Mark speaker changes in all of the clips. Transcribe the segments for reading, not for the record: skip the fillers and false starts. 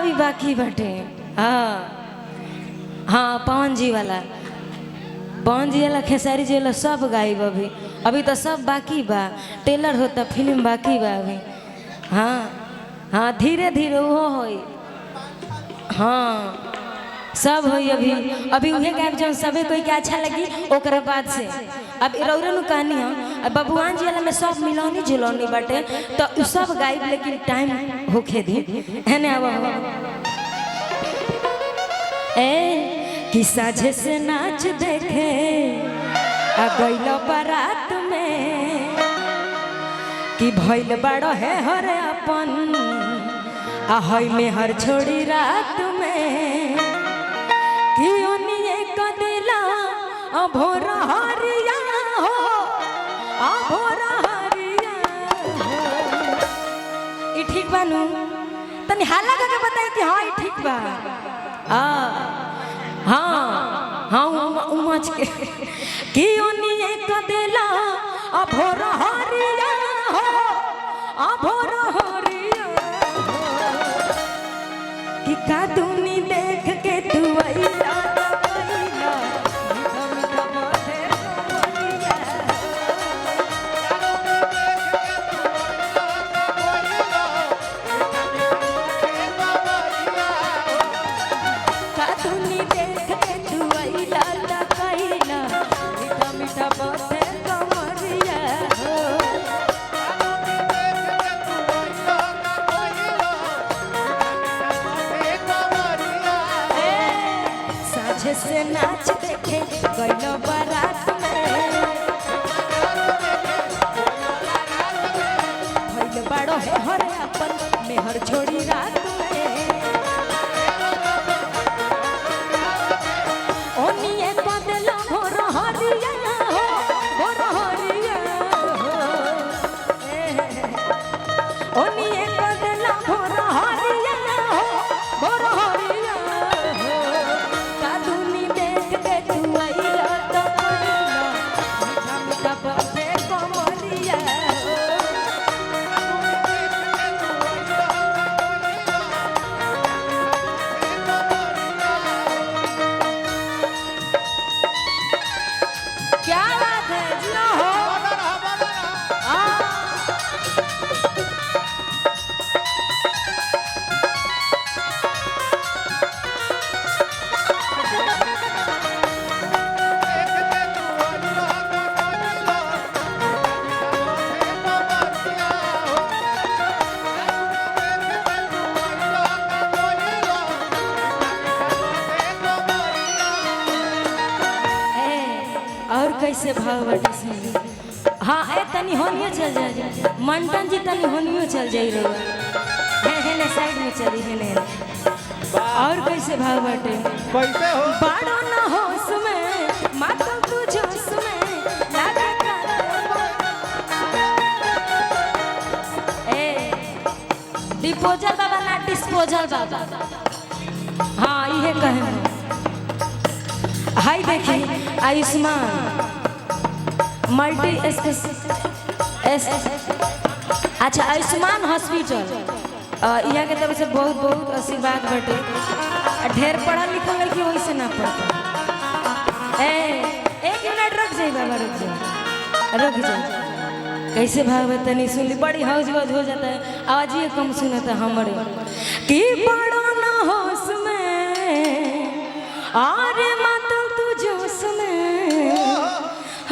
Speaker 1: भी बाकी बटे। हाँ हाँ पवन जी वाला खेसारी जी वाला सब गायब अभी अभी तो सब बाकी बा। टेलर होता फिल्म बाकी बा अभी। हाँ हाँ धीरे धीरे वो होई। हाँ सब होई अभी अभी उहे गायब जौन सबे कोई के अच्छा लगी ओकरा बाद से अब रौरे नु कहानी है। अब बबुआन जी वाला में सब मिलौनी जुलौनी बाटे तो उ सब गायब लेकिन टाइम होखे दी है ने। अब ए कि साझे से नाच देखे आ गइल बारात में कि भइल बड़ो है हर अपन आ हई में हर छोड़ी रात में कि ओनिए क दिला आ भोर हरिया हो आ भोर हरिया हो। ई ठीक बानू तनी हाला करके बताई कि हां ई ठीक बा। हाँ हाँ उमच के कि ओनिए क दिला आ भोर हरिया हो आ भोर हरिया हो कि का दुनी देख के तू आइला से नाच देखे गइलो बारात में भइल बड़ो है हर अपन मेहर छोड़ी रात में ओनिए बदला भोर हरिया हो भोर हरिया हो ओनिए बदला भोर हरिया हो भोर हरिया और कैसे भाव बाटे से। हाँ ए तनी होनियो चल जाए मंटन जी तनी होनियो चल जाई रो है ने साइड में चली है ने। और कैसे भाव बाटे
Speaker 2: कैसे हो
Speaker 1: बाड़ो ना होश में मातल तू जोश में लागे ए डिस्पोजल बाबा ना डिस्पोजल बाबा। हाँ ये कहे हाय देखिए आयुष्मान मल्टी अच्छा आयुष्मान हॉस्पिटल यहाँ के तरफ से बहुत बहुत आशीर्वाद बटे। ढेर पढ़ा लिखल लड़की वैसे ना पढ़ता। एक मिनट रुक जाए बाबा रुक जाए कैसे भाव तनी सुन ली बड़ी हौज वौज हो जाता है आवाज ये कम सुनता हमारे कि बड़ो ना होश में अरे माता तू जोश में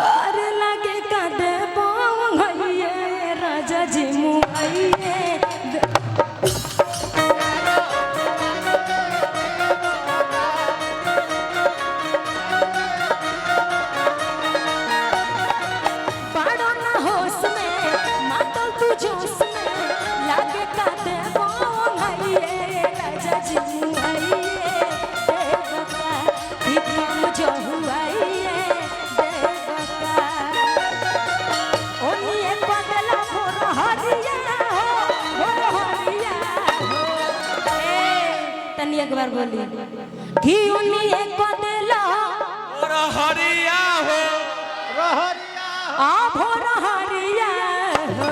Speaker 1: अरे लगे का दे पाऊंगे राजा जी मुआइए बड़ो ना होश में माता तू जोश में लगे का दे पाऊंगे राजा जी मुआइए एक बार बोली कि उन्हीं को दिला
Speaker 2: और हरिया हो रहरिया
Speaker 1: आ भोर हरिया हो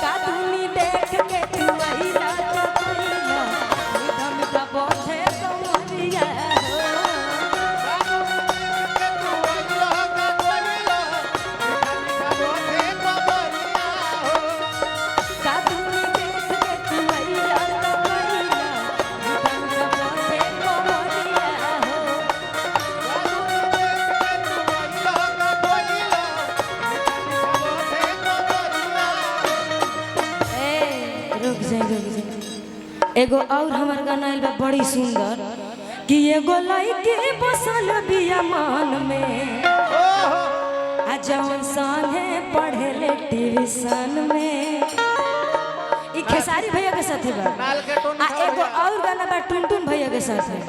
Speaker 1: का दुनी देख के तू आइला तो कइला एगो और हमार गाना आइल बा बड़ी सुंदर कि एगो लड़की बसल बिया मन में आ जवन संगे पढ़ेले ट्यूशन में। ई खेसारी भैया के साथ बा। आ एगो और गाना बा टुनटुन भैया के साथ है।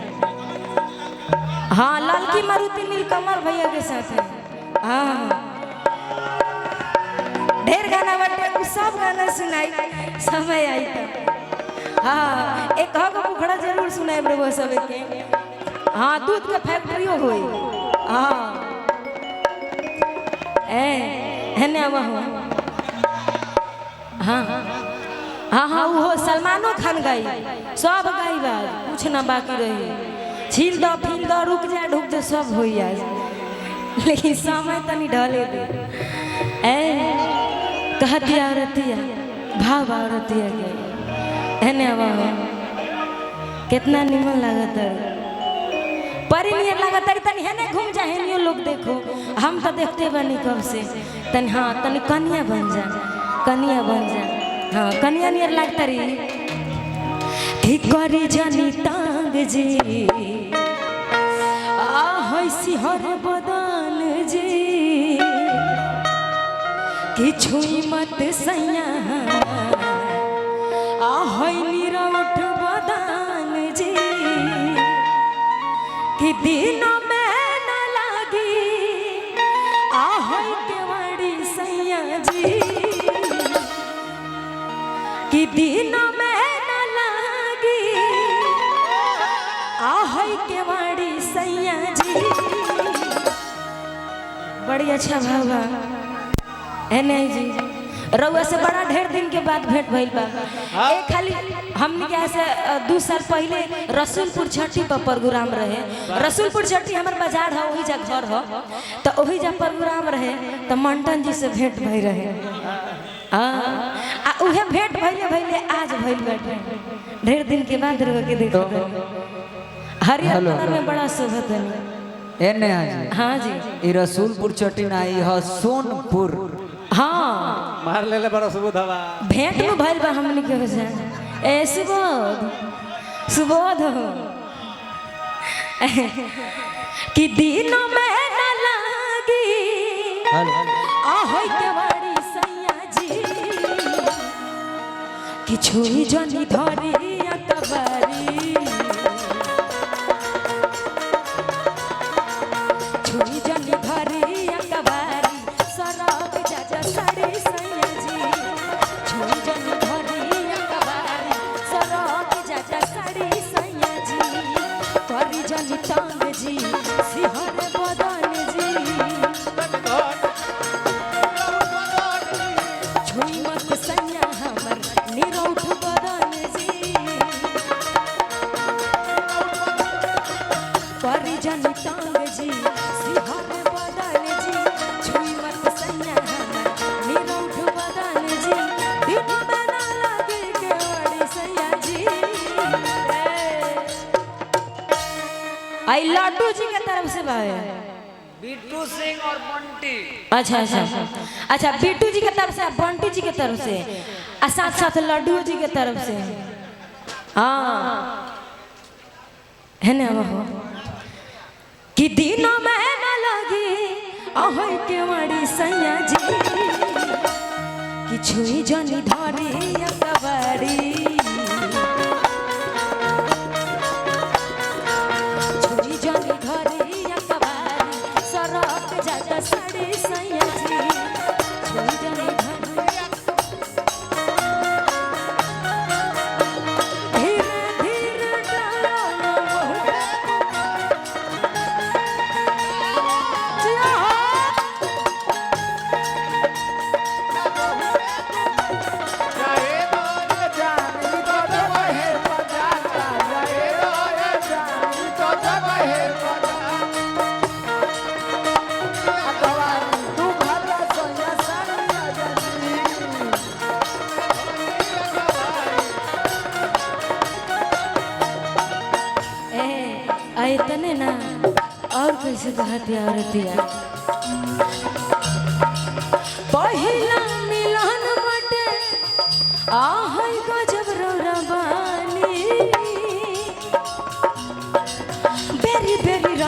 Speaker 1: हाँ ललकी मारुति नीलकमल भैया के साथ है। हाँ ढेर गाना बाटे सब गाना सुनाई समय आई तो। हाँ एक मुखड़ा जरूर सुनाए प्रभु सब के। हाँ दूध के फैक्ट्रियो होई। हाँ है ना वह। हाँ हाँ हाँ वो सलमानो खान गाई सब गाई बा कुछ ना बाकी रही। छील दो फील दो रुक जा ढुक जा सब हो आज लेकिन समय तनी ढले दे। कहती औरतिया भाव औरतिया के है ना बाबा कितना निमन लागत है परी नियर लागत है। तनी है ना घूम जा है लोग देखो हम तो देखते बनी कब से तनी। हाँ तनी कन्या बन जा कन्या बन जा। हाँ कन्या नियर लागता रही ठीक करी जानी तांग जी आसी हर बदन जी कि छुई मत सैया निरौठ बदन जी कि दिनों में न लागी केवड़ी सैया जी कि दिनों में न लागी केवड़ी सैया जी। बड़ी अच्छा भावा है नहीं जी। रउआ से बड़ा ढेर दिन के बाद भेंट भइल बा। एक खाली हमने के ऐसे 2 साल पहले रसूलपुर छठी पर प्रोग्राम रहे। रसूलपुर छठी हमार बाजार है वही जा घर है तो वही जा प्रोग्राम रहे तो मंटन जी से भेंट भई रहे। आ उहे भेंट भइले आज भइल बाटे ढेर दिन के बाद रउआ के देखो हरियर कलर में बड़ा शोभत है।
Speaker 3: एने आज
Speaker 1: हाँ जी
Speaker 3: ई रसूलपुर चटी नाई ह सोनपुर।
Speaker 1: हाँ
Speaker 2: मार ले बड़ा सुबह हवा
Speaker 1: भेंट में भइल बा हमने के वजह ए सुबोध सुबोध कि दिनों में न लागी केवाड़ी सैया जी कि छुई जनी धरी अकबारी छुई जनी धरी अकबारी सरक जा साड़ी सैया जी छुई जनी धरी अकबारी सरक जा साड़ी सैया जी करी जनी तांग जी सिहर बदन जी छुई मत सैया हमर निरौठ बदन जी करी जनी तांग जी सिहर बदन जी छुई मत सैया हमर निरौठ बदन जी दिन में ना लगे केवड़ी सैया जी। आई लाडू जी के तरफ से भाई
Speaker 3: बिट्टू सिंह और बंटी।
Speaker 1: अच्छा अच्छा अच्छा बिट्टू जी के तरफ से बंटी जी के तरफ से और साथ साथ लड्डू जी के तरफ से। हाँ है ना वो कि दिनों में न लगी केवड़ी सैया जी कि छुई जनी धरी अकबारी छुई जनी धरी अकबारी सरक जा साड़ी सैया जी छुई जनी धरी धीरे धीरे डालो जिया
Speaker 2: जाए तो जानी तो जब है पजाता जाए तो जानी तो जब है पजाता अगवानी तू भला सोया सारिया जनी
Speaker 1: ए इतने ना और कैसे कहती औरतिया पहिला मिलन बटे गजब रबानी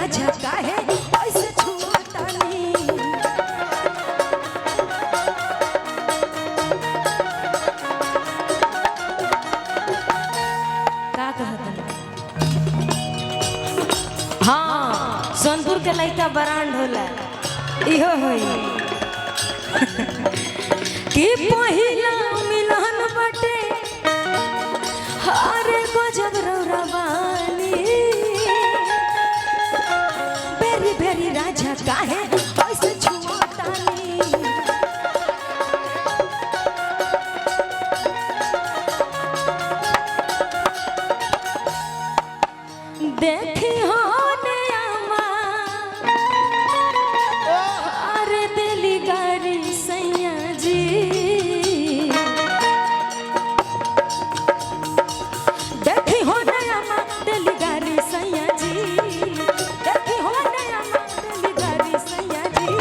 Speaker 1: राजा काहे ऐसे छुआतानी का कहतन हाँ सोनपुर के लड़का ब्रांड होला इहो होई कि पहिला मिलन बटे हरे गजब रौरवानी बेरी बेरी राजा काहे ऐसे छुआतानी देखी हो नयामा अरे दिली गारी सैया जी देखी हो नयामा दिली गारी सैया जी देखी हो नयामा दिली गारी सैया जी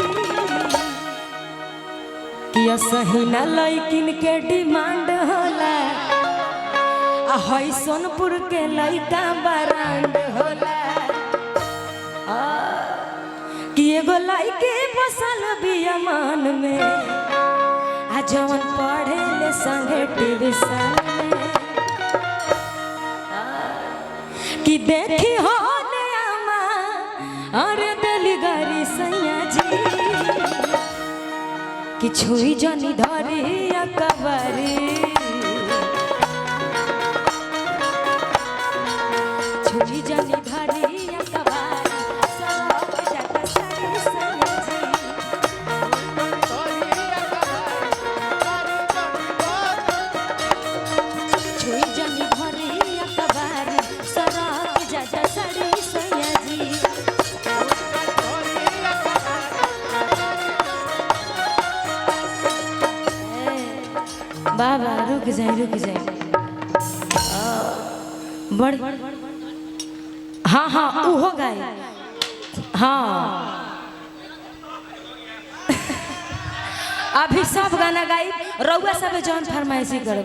Speaker 1: किया सही ना लइकिन के डिमांड होला हई सोनपुर के लइका ब्रांड होला कि एगो लइके बसल बिया मन में आ जवन पढ़े ले संगे ट्यूशन में कि देखी हो नयामा अरे दिली गारी सैया जी कि छुई जनी धरी अकबरी छुई जनी धरी अकबरी सब जग सारी सैया जी छुई जनी धरी अकबरी सब जग सारी सैया जी बाबा रुक जाए बड़ हाँ हाँ ऊ हो गए हाँ अभी सब गाना गाई रउआ सब जौन फरमाइशी करे